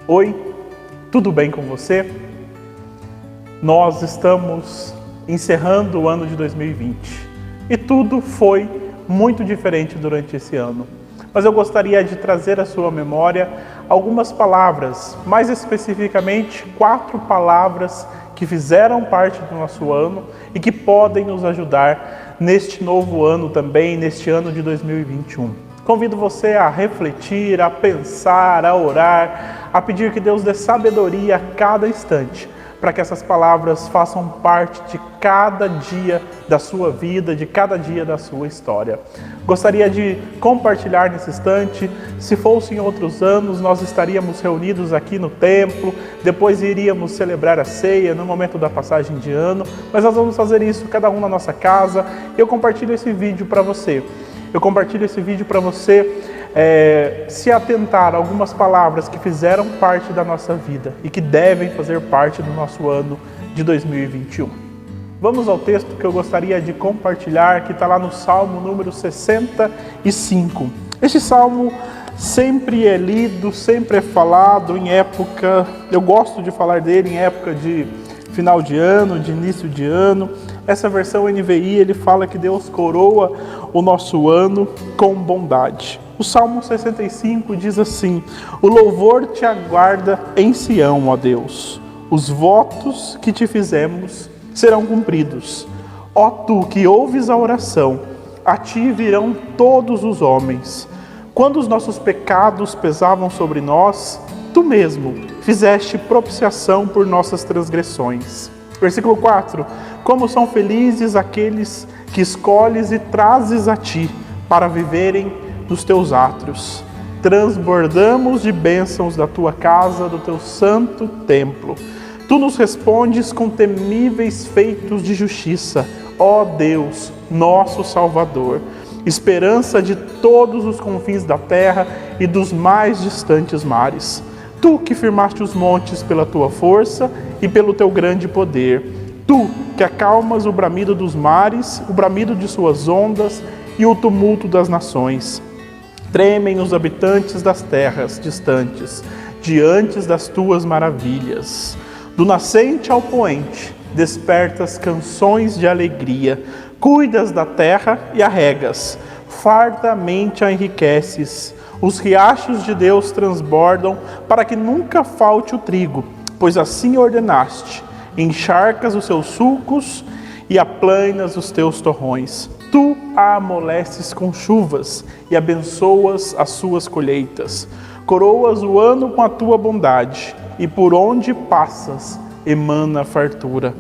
Oi, tudo bem com você? Nós estamos encerrando o ano de 2020 e tudo foi muito diferente durante esse ano. Mas eu gostaria de trazer à sua memória algumas palavras, mais especificamente 4 palavras que fizeram parte do nosso ano e que podem nos ajudar neste novo ano também, neste ano de 2021. Convido você a refletir, a pensar, a orar, a pedir que Deus dê sabedoria a cada instante, para que essas palavras façam parte de cada dia da sua vida, de cada dia da sua história. Gostaria de compartilhar nesse instante. Se fosse em outros anos, nós estaríamos reunidos aqui no templo, depois iríamos celebrar a ceia no momento da passagem de ano, mas nós vamos fazer isso cada um na nossa casa. Eu compartilho esse vídeo para você. Eu compartilho esse vídeo para você se atentar a algumas palavras que fizeram parte da nossa vida e que devem fazer parte do nosso ano de 2021. Vamos ao texto que eu gostaria de compartilhar, que está lá no Salmo número 65. Este salmo sempre é lido, sempre é falado em época, eu gosto de falar dele em época de final de ano, de início de ano. Essa versão NVI, ele fala que Deus coroa o nosso ano com bondade. O Salmo 65 diz assim: o louvor te aguarda em Sião, ó Deus. Os votos que te fizemos serão cumpridos. Ó tu que ouves a oração, a ti virão todos os homens. Quando os nossos pecados pesavam sobre nós, tu mesmo fizeste propiciação por nossas transgressões. Versículo 4. Como são felizes aqueles que escolhes e trazes a ti para viverem nos teus átrios. Transbordamos de bênçãos da tua casa, do teu santo templo. Tu nos respondes com temíveis feitos de justiça, ó Deus, nosso Salvador, esperança de todos os confins da terra e dos mais distantes mares. Tu que firmaste os montes pela tua força e pelo teu grande poder. Tu que acalmas o bramido dos mares, o bramido de suas ondas e o tumulto das nações. Tremem os habitantes das terras distantes, diante das tuas maravilhas. Do nascente ao poente, despertas canções de alegria. Cuidas da terra e a regas, fartamente a enriqueces. Os riachos de Deus transbordam para que nunca falte o trigo, pois assim ordenaste. Encharcas os seus sulcos e aplanas os teus torrões. Tu a amoleces com chuvas e abençoas as suas colheitas. Coroas o ano com a tua bondade e por onde passas emana fartura.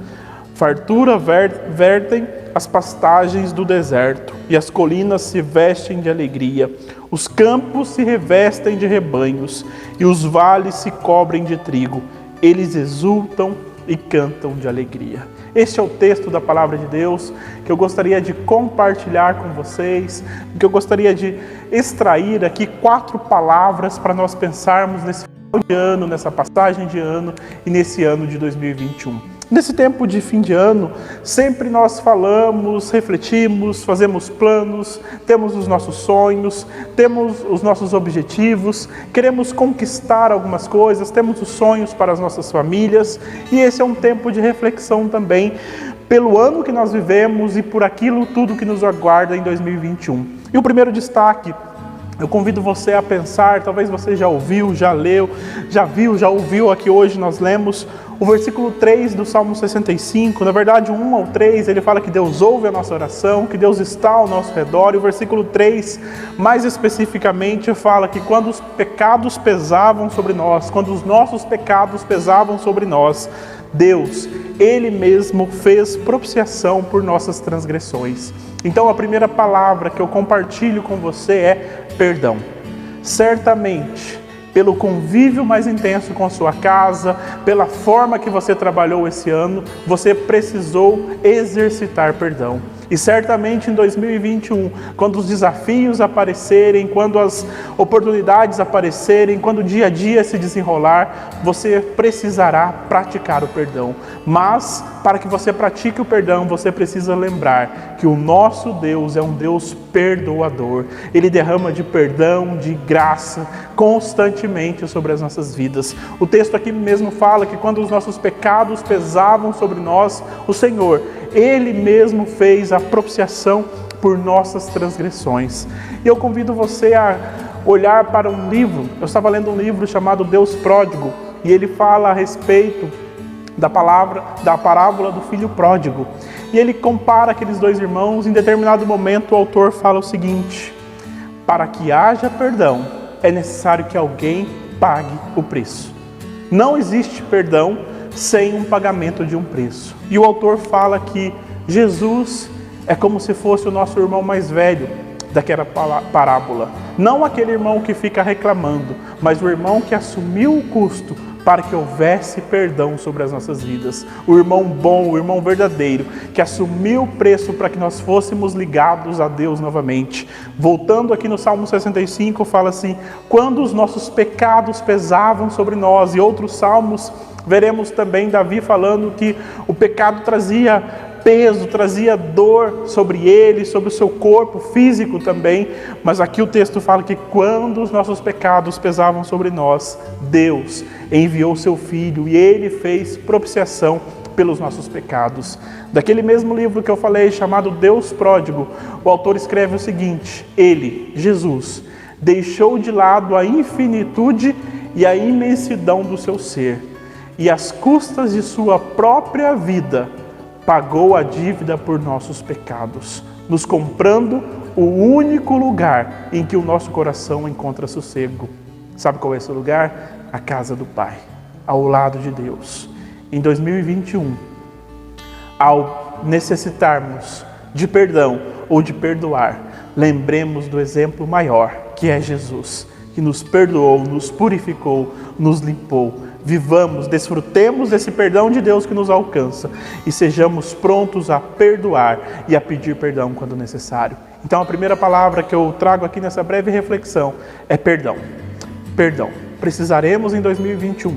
Fartura vertem as pastagens do deserto e as colinas se vestem de alegria. Os campos se revestem de rebanhos e os vales se cobrem de trigo. Eles exultam e cantam de alegria. Este é o texto da palavra de Deus que eu gostaria de compartilhar com vocês, que eu gostaria de extrair aqui 4 palavras para nós pensarmos nesse final de ano, nessa passagem de ano e nesse ano de 2021. Nesse tempo de fim de ano, sempre nós falamos, refletimos, fazemos planos, temos os nossos sonhos, temos os nossos objetivos, queremos conquistar algumas coisas, temos os sonhos para as nossas famílias, e esse é um tempo de reflexão também pelo ano que nós vivemos e por aquilo tudo que nos aguarda em 2021. E o primeiro destaque, eu convido você a pensar, talvez você já ouviu, já leu, já viu, já ouviu, aqui hoje nós lemos o versículo 3 do Salmo 65, na verdade 1 ao 3, ele fala que Deus ouve a nossa oração, que Deus está ao nosso redor, e o versículo 3, mais especificamente, fala que quando os pecados pesavam sobre nós, quando os nossos pecados pesavam sobre nós, Deus, Ele mesmo fez propiciação por nossas transgressões. Então a primeira palavra que eu compartilho com você é perdão. Certamente, pelo convívio mais intenso com a sua casa, pela forma que você trabalhou esse ano, você precisou exercitar perdão. E certamente em 2021, quando os desafios aparecerem, quando as oportunidades aparecerem, quando o dia a dia se desenrolar, você precisará praticar o perdão. Mas, para que você pratique o perdão, você precisa lembrar que o nosso Deus é um Deus perdoador. Ele derrama de perdão, de graça, constantemente sobre as nossas vidas. O texto aqui mesmo fala que quando os nossos pecados pesavam sobre nós, o Senhor, Ele mesmo fez a propiciação por nossas transgressões. E eu convido você a olhar para um livro. Eu estava lendo um livro chamado Deus Pródigo, e ele fala a respeito da parábola do filho pródigo. E ele compara aqueles dois irmãos. Em determinado momento o autor fala o seguinte: para que haja perdão, é necessário que alguém pague o preço. Não existe perdão sem um pagamento de um preço. E o autor fala que Jesus é como se fosse o nosso irmão mais velho daquela parábola. Não aquele irmão que fica reclamando, mas o irmão que assumiu o custo para que houvesse perdão sobre as nossas vidas. O irmão bom, o irmão verdadeiro, que assumiu o preço para que nós fôssemos ligados a Deus novamente. Voltando aqui no Salmo 65, fala assim: quando os nossos pecados pesavam sobre nós. E outros salmos, veremos também Davi falando que o pecado trazia peso, trazia dor sobre ele, sobre o seu corpo físico também. Mas aqui o texto fala que quando os nossos pecados pesavam sobre nós, Deus enviou seu Filho e Ele fez propiciação pelos nossos pecados. Daquele mesmo livro que eu falei, chamado Deus Pródigo, o autor escreve o seguinte: Ele, Jesus, deixou de lado a infinitude e a imensidão do seu ser, e às custas de sua própria vida, pagou a dívida por nossos pecados, nos comprando o único lugar em que o nosso coração encontra sossego. Sabe qual é esse lugar? A casa do Pai, ao lado de Deus. Em 2021, ao necessitarmos de perdão ou de perdoar, lembremos do exemplo maior, que é Jesus, que nos perdoou, nos purificou, nos limpou. Vivamos, desfrutemos desse perdão de Deus que nos alcança e sejamos prontos a perdoar e a pedir perdão quando necessário. Então a primeira palavra que eu trago aqui nessa breve reflexão é perdão. Perdão. Precisaremos em 2021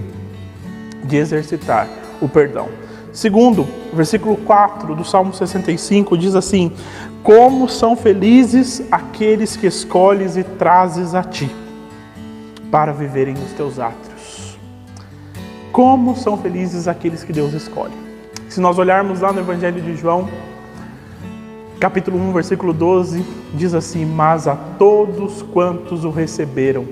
de exercitar o perdão. Segundo, versículo 4 do Salmo 65 diz assim: como são felizes aqueles que escolhes e trazes a ti para viverem nos teus átrios. Como são felizes aqueles que Deus escolhe. Se nós olharmos lá no Evangelho de João, capítulo 1, versículo 12, diz assim: mas a todos quantos o receberam,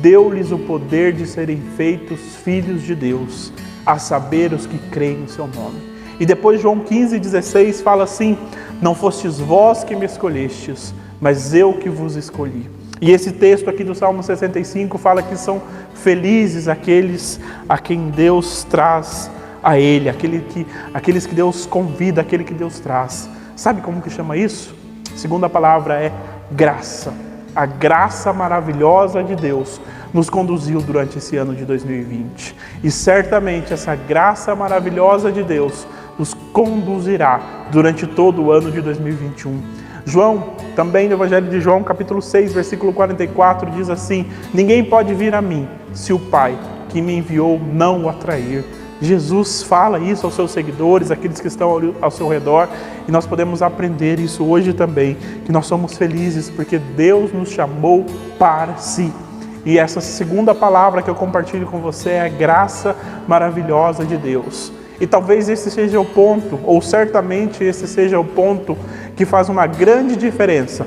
deu-lhes o poder de serem feitos filhos de Deus, a saber, os que creem no seu nome. E depois João 15:16 fala assim: não fostes vós que me escolhestes, mas eu que vos escolhi. E esse texto aqui do Salmo 65 fala que são felizes aqueles a quem Deus traz a Ele, aqueles que Deus convida, aquele que Deus traz. Sabe como que chama isso? A segunda palavra é graça. A graça maravilhosa de Deus nos conduziu durante esse ano de 2020. E certamente essa graça maravilhosa de Deus nos conduzirá durante todo o ano de 2021. João, também no Evangelho de João, capítulo 6, versículo 44, diz assim: ninguém pode vir a mim se o Pai que me enviou não o atrair. Jesus fala isso aos seus seguidores, aqueles que estão ao seu redor, e nós podemos aprender isso hoje também, que nós somos felizes porque Deus nos chamou para si. E essa segunda palavra que eu compartilho com você é a graça maravilhosa de Deus. E talvez esse seja o ponto, ou certamente esse seja o ponto que faz uma grande diferença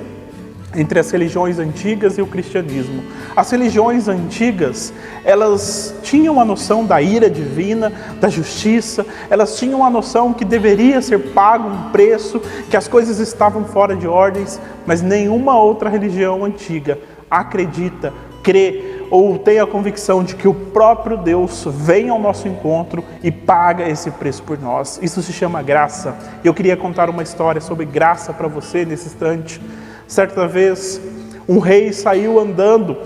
entre as religiões antigas e o cristianismo. As religiões antigas, elas tinham a noção da ira divina, da justiça, elas tinham a noção que deveria ser pago um preço, que as coisas estavam fora de ordens, mas nenhuma outra religião antiga acredita, crê ou tem a convicção de que o próprio Deus vem ao nosso encontro e paga esse preço por nós. Isso se chama graça. Eu queria contar uma história sobre graça para você nesse instante. Certa vez, um rei saiu andando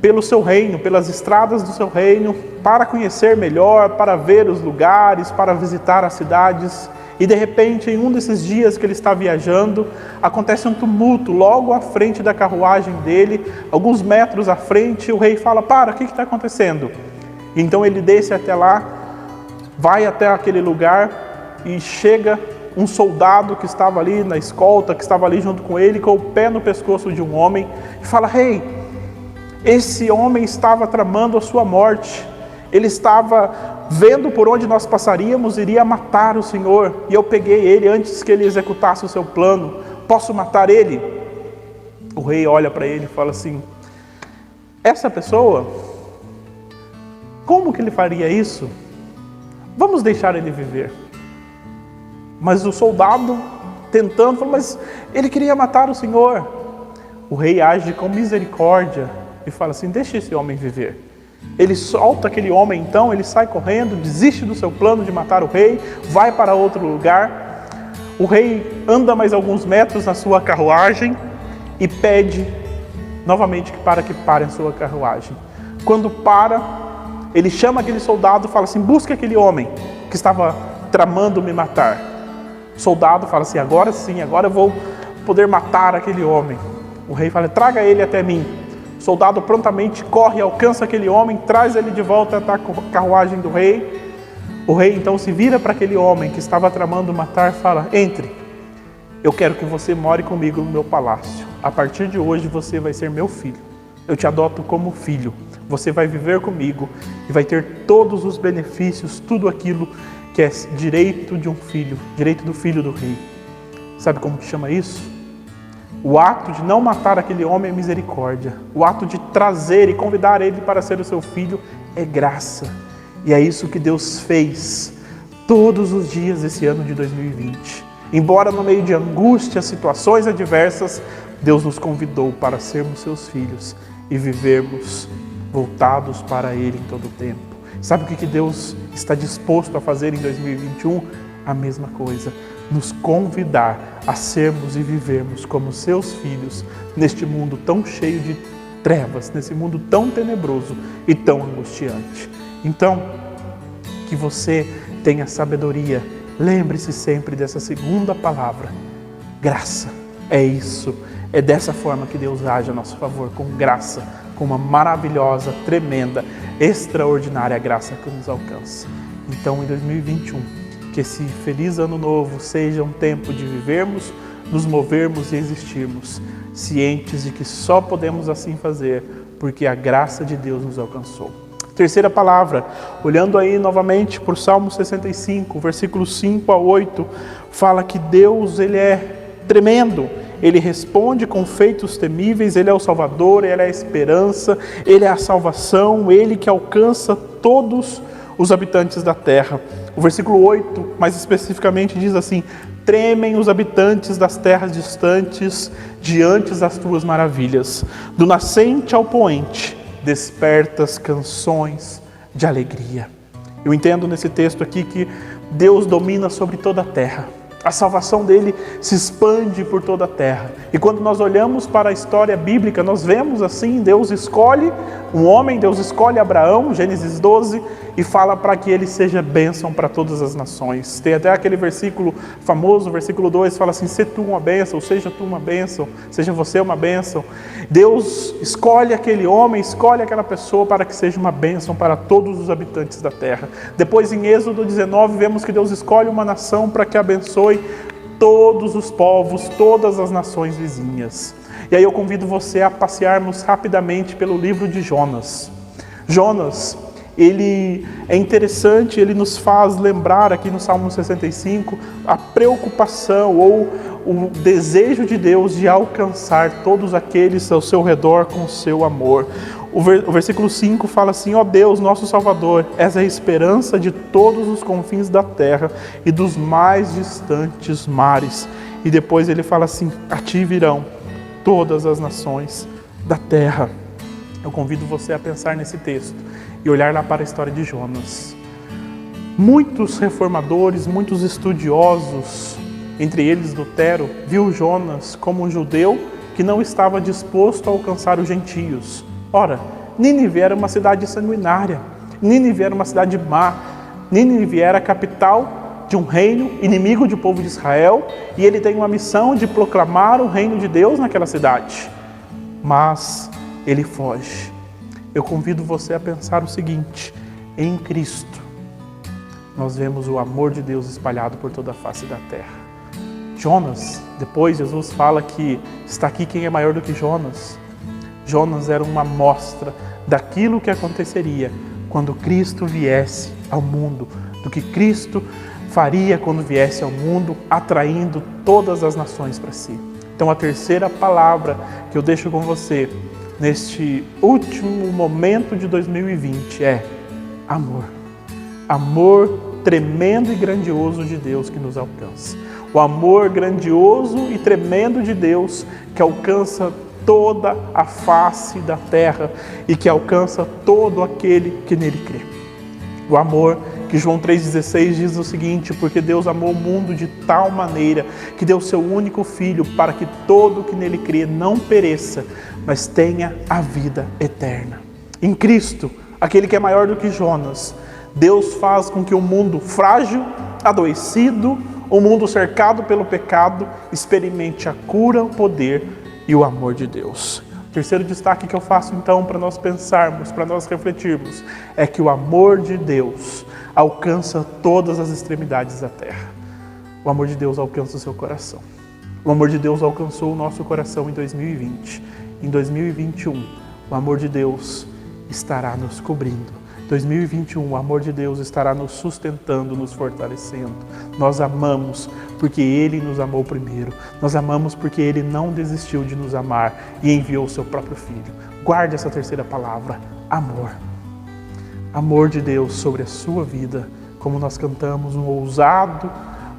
pelo seu reino, pelas estradas do seu reino, para conhecer melhor, para ver os lugares, para visitar as cidades. E de repente, em um desses dias que ele está viajando, acontece um tumulto logo à frente da carruagem dele, alguns metros à frente. O rei fala: para, o que está acontecendo? Então ele desce até lá, vai até aquele lugar e chega um soldado que estava ali na escolta, que estava ali junto com ele, com o pé no pescoço de um homem, e fala: rei, esse homem estava tramando a sua morte, ele estava vendo por onde nós passaríamos, iria matar o Senhor, e eu peguei ele antes que ele executasse o seu plano, posso matar ele? O rei olha para ele e fala assim: essa pessoa, como que ele faria isso? Vamos deixar ele viver. Mas o soldado, tentando, falou: mas ele queria matar o Senhor. O rei age com misericórdia e fala assim: deixa esse homem viver. Ele solta aquele homem, então ele sai correndo, desiste do seu plano de matar o rei, vai para outro lugar. O rei anda mais alguns metros na sua carruagem e pede novamente que pare a sua carruagem. Quando para, ele chama aquele soldado e fala assim: busca aquele homem que estava tramando me matar. O soldado fala assim: agora sim, agora eu vou poder matar aquele homem. O rei fala: traga ele até mim. O soldado prontamente corre, alcança aquele homem, traz ele de volta até a carruagem do rei. O rei então se vira para aquele homem que estava tramando matar e fala: entre, eu quero que você more comigo no meu palácio. A partir de hoje você vai ser meu filho. Eu te adoto como filho. Você vai viver comigo e vai ter todos os benefícios, tudo aquilo que é direito de um filho, direito do filho do rei. Sabe como que chama isso? O ato de não matar aquele homem é misericórdia. O ato de trazer e convidar ele para ser o seu filho é graça. E é isso que Deus fez todos os dias desse ano de 2020. Embora no meio de angústia, situações adversas, Deus nos convidou para sermos seus filhos e vivermos voltados para Ele em todo o tempo. Sabe o que Deus está disposto a fazer em 2021? A mesma coisa, nos convidar a sermos e vivermos como seus filhos neste mundo tão cheio de trevas, nesse mundo tão tenebroso e tão angustiante. Então, que você tenha sabedoria. Lembre-se sempre dessa segunda palavra, graça. É isso, é dessa forma que Deus age a nosso favor, com graça, com uma maravilhosa, tremenda, extraordinária graça que nos alcança. Então, em 2021, que esse feliz ano novo seja um tempo de vivermos, nos movermos e existirmos, cientes de que só podemos assim fazer porque a graça de Deus nos alcançou. Terceira palavra, olhando aí novamente por Salmo 65, versículos 5 a 8, fala que Deus, Ele é tremendo, Ele responde com feitos temíveis, Ele é o Salvador, Ele é a esperança, Ele é a salvação, Ele que alcança todos os habitantes da terra. O versículo 8, mais especificamente, diz assim: tremem os habitantes das terras distantes diante das tuas maravilhas. Do nascente ao poente, despertas canções de alegria. Eu entendo nesse texto aqui que Deus domina sobre toda a terra. A salvação dele se expande por toda a terra. E quando nós olhamos para a história bíblica, nós vemos assim, Deus escolhe um homem, Deus escolhe Abraão, Gênesis 12, e fala para que ele seja bênção para todas as nações. Tem até aquele versículo famoso, versículo 2, fala assim: se tu uma bênção, seja tu uma bênção, seja você uma bênção. Deus escolhe aquele homem, escolhe aquela pessoa para que seja uma bênção para todos os habitantes da terra. Depois em Êxodo 19, vemos que Deus escolhe uma nação para que abençoe todos os povos, todas as nações vizinhas. E aí eu convido você a passearmos rapidamente pelo livro de Jonas. Jonas, ele é interessante, ele nos faz lembrar aqui no Salmo 65 a preocupação ou o desejo de Deus de alcançar todos aqueles ao seu redor com o seu amor. O versículo 5 fala assim: ó Deus, nosso Salvador, és a esperança de todos os confins da terra e dos mais distantes mares. E depois ele fala assim: a ti virão todas as nações da terra. Eu convido você a pensar nesse texto e olhar lá para a história de Jonas. Muitos reformadores, muitos estudiosos, entre eles Lutero, viu Jonas como um judeu que não estava disposto a alcançar os gentios. Ora, Nínive era uma cidade sanguinária, Nínive era uma cidade má, Nínive era a capital de um reino inimigo do povo de Israel, e ele tem uma missão de proclamar o reino de Deus naquela cidade. Mas ele foge. Eu convido você a pensar o seguinte: em Cristo, nós vemos o amor de Deus espalhado por toda a face da terra. Jonas, depois Jesus fala que está aqui quem é maior do que Jonas. Jonas era uma amostra daquilo que aconteceria quando Cristo viesse ao mundo, do que Cristo faria quando viesse ao mundo, atraindo todas as nações para si. Então a terceira palavra que eu deixo com você neste último momento de 2020 é amor. Amor tremendo e grandioso de Deus que nos alcança. O amor grandioso e tremendo de Deus que alcança toda a face da terra e que alcança todo aquele que nele crê. O amor que João 3,16 diz o seguinte: porque Deus amou o mundo de tal maneira que deu seu único Filho para que todo que nele crê não pereça, mas tenha a vida eterna. Em Cristo, aquele que é maior do que Jonas, Deus faz com que o mundo frágil, adoecido, o mundo cercado pelo pecado, experimente a cura, o poder e o amor de Deus. O terceiro destaque que eu faço então para nós pensarmos, para nós refletirmos, é que o amor de Deus alcança todas as extremidades da terra. O amor de Deus alcança o seu coração. O amor de Deus alcançou o nosso coração em 2020. Em 2021, o amor de Deus estará nos cobrindo. 2021, o amor de Deus estará nos sustentando, nos fortalecendo. Nós amamos porque Ele nos amou primeiro. Nós amamos porque Ele não desistiu de nos amar e enviou o seu próprio Filho. Guarde essa terceira palavra, amor. Amor de Deus sobre a sua vida, como nós cantamos, um ousado,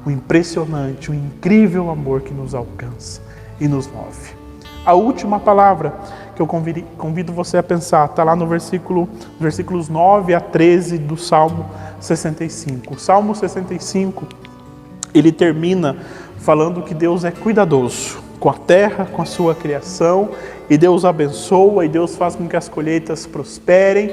um impressionante, um incrível amor que nos alcança e nos move. A última palavra que eu convido você a pensar, está lá no versículos 9 a 13 do Salmo 65. O Salmo 65, ele termina falando que Deus é cuidadoso com a terra, com a sua criação, e Deus abençoa, e Deus faz com que as colheitas prosperem,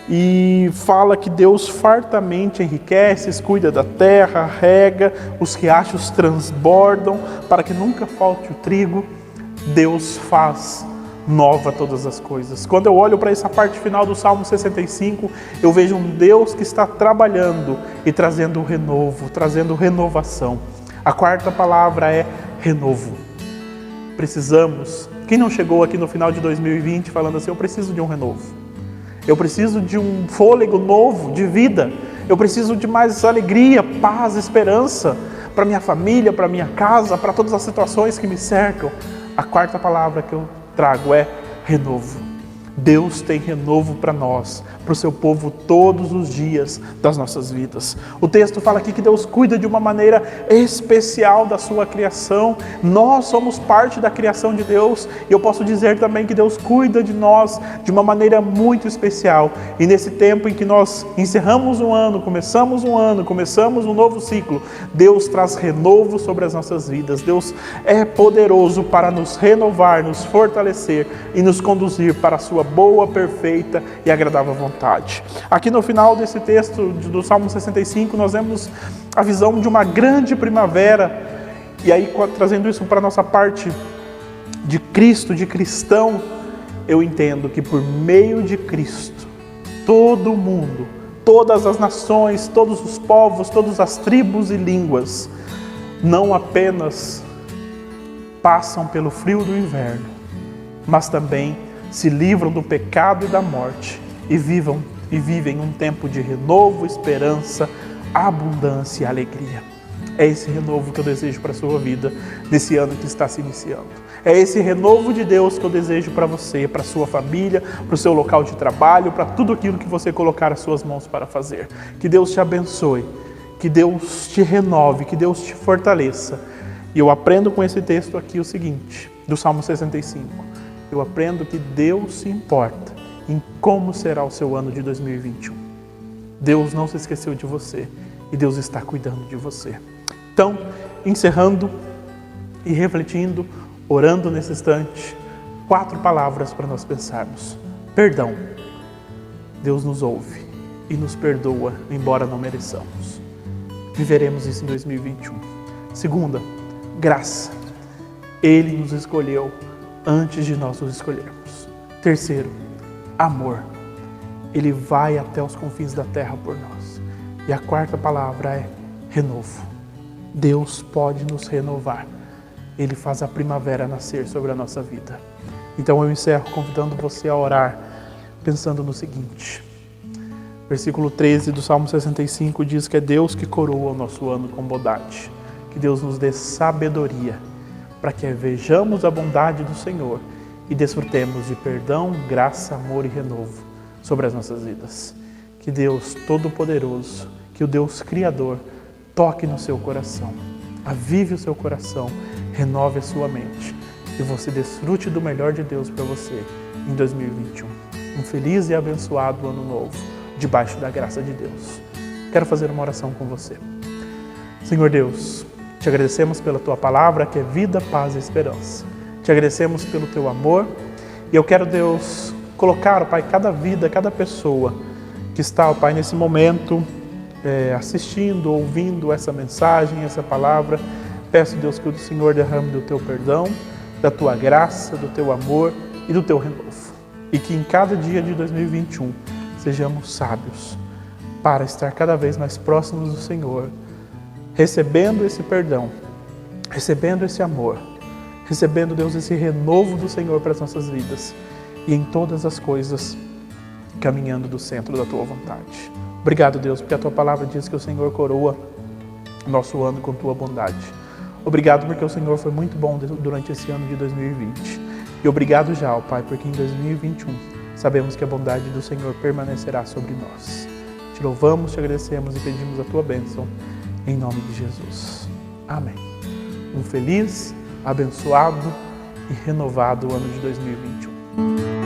e fala que Deus fartamente enriquece, cuida da terra, rega, os riachos transbordam, para que nunca falte o trigo. Deus faz nova todas as coisas. Quando eu olho para essa parte final do Salmo 65, eu vejo um Deus que está trabalhando e trazendo renovo, trazendo renovação. A quarta palavra é renovo. Precisamos, quem não chegou aqui no final de 2020 falando assim, eu preciso de um renovo, eu preciso de um fôlego novo, de vida, eu preciso de mais alegria, paz, esperança para minha família, para minha casa, para todas as situações que me cercam. A quarta palavra que eu trago é renovo. Deus tem renovo para nós, para o seu povo todos os dias das nossas vidas. O texto fala aqui que Deus cuida de uma maneira especial da sua criação. Nós somos parte da criação de Deus e eu posso dizer também que Deus cuida de nós de uma maneira muito especial. E nesse tempo em que nós encerramos um ano, começamos um novo ciclo, Deus traz renovo sobre as nossas vidas. Deus é poderoso para nos renovar, nos fortalecer e nos conduzir para a sua boa, perfeita e agradável vontade. Aqui no final desse texto do Salmo 65, nós vemos a visão de uma grande primavera, e aí trazendo isso para a nossa parte de Cristo, de cristão, eu entendo que por meio de Cristo, todo mundo, todas as nações, todos os povos, todas as tribos e línguas, não apenas passam pelo frio do inverno, mas também se livram do pecado e da morte e vivem um tempo de renovo, esperança, abundância e alegria. É esse renovo que eu desejo para a sua vida nesse ano que está se iniciando. É esse renovo de Deus que eu desejo para você, para a sua família, para o seu local de trabalho, para tudo aquilo que você colocar as suas mãos para fazer. Que Deus te abençoe, que Deus te renove, que Deus te fortaleça. E eu aprendo com esse texto aqui o seguinte, do Salmo 65. Eu aprendo que Deus se importa em como será o seu ano de 2021. Deus não se esqueceu de você e Deus está cuidando de você. Então, encerrando e refletindo, orando nesse instante, 4 palavras para nós pensarmos. Perdão. Deus nos ouve e nos perdoa, embora não mereçamos. viveremos isso em 2021. Segunda, graça. Ele nos escolheu antes de nós nos escolhermos. Terceiro, amor. Ele vai até os confins da terra por nós. E a quarta palavra é renovo. Deus pode nos renovar. Ele faz a primavera nascer sobre a nossa vida. Então eu encerro convidando você a orar, pensando no seguinte. Versículo 13 do Salmo 65 diz que é Deus que coroa o nosso ano com bondade. Que Deus nos dê sabedoria para que vejamos a bondade do Senhor e desfrutemos de perdão, graça, amor e renovo sobre as nossas vidas. Que Deus Todo-Poderoso, que o Deus Criador toque no seu coração, avive o seu coração, renove a sua mente e você desfrute do melhor de Deus para você em 2021. Um feliz e abençoado ano novo, debaixo da graça de Deus. Quero fazer uma oração com você. Senhor Deus, te agradecemos pela Tua palavra, que é vida, paz e esperança. Te agradecemos pelo Teu amor e eu quero, Deus, colocar, ó Pai, cada vida, cada pessoa que está, ó Pai, nesse momento, assistindo, ouvindo essa mensagem, essa palavra. Peço, Deus, que o Senhor derrame do Teu perdão, da Tua graça, do Teu amor e do Teu renovo. E que em cada dia de 2021 sejamos sábios para estar cada vez mais próximos do Senhor, recebendo esse perdão, recebendo esse amor, recebendo, Deus, esse renovo do Senhor para as nossas vidas e em todas as coisas caminhando do centro da Tua vontade. Obrigado, Deus, porque a Tua palavra diz que o Senhor coroa o nosso ano com Tua bondade. Obrigado porque o Senhor foi muito bom durante esse ano de 2020. E obrigado já, ó Pai, porque em 2021 sabemos que a bondade do Senhor permanecerá sobre nós. Te louvamos, te agradecemos e pedimos a Tua bênção em nome de Jesus. Amém. Um feliz, abençoado e renovado ano de 2021.